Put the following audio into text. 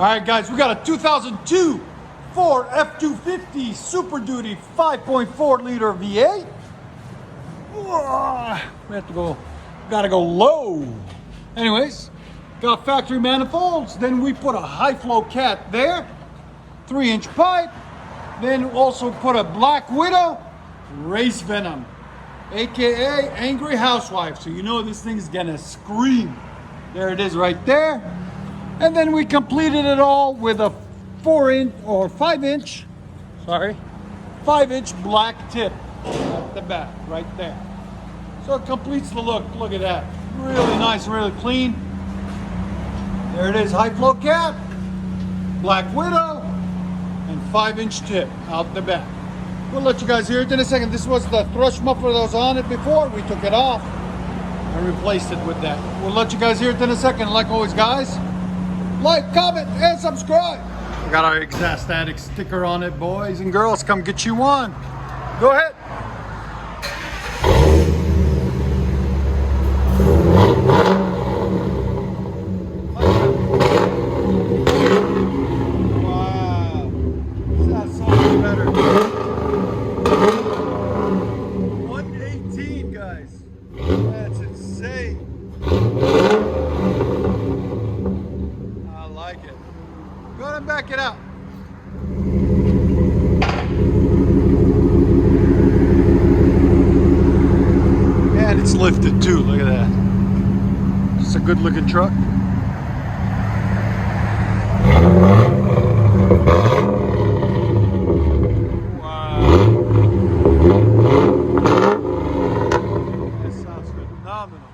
All right, guys, we got a 2002 Ford F-250 Superduty 5.4 liter V8. We have to gotta go low. Anyways, got factory manifolds. Then we put a high flow cat there, 3-inch pipe. Then also put a Black Widow race VENOM, AKA Angry Housewife. So you know this thing's gonna scream. There it is right there. And then we completed it all with a 5-inch black tip at the back, right there. So it completes the look. Look at that. Really nice, really clean. There it is, high flow cap, Black Widow, and 5-inch tip out the back. We'll let you guys hear it in a second. This was the thrush muffler that was on it before. We took it off and replaced it with that. We'll let you guys hear it in a second. Like always, guys, like, comment, and subscribe. We got our exhaust Addicts sticker on it, boys and girls. Come get you one. Go ahead. Wow. That's so much better. 118, guys. That's insane. Go ahead and back it up. And it's lifted too, look at that. It's a good looking truck. Wow. That sounds phenomenal.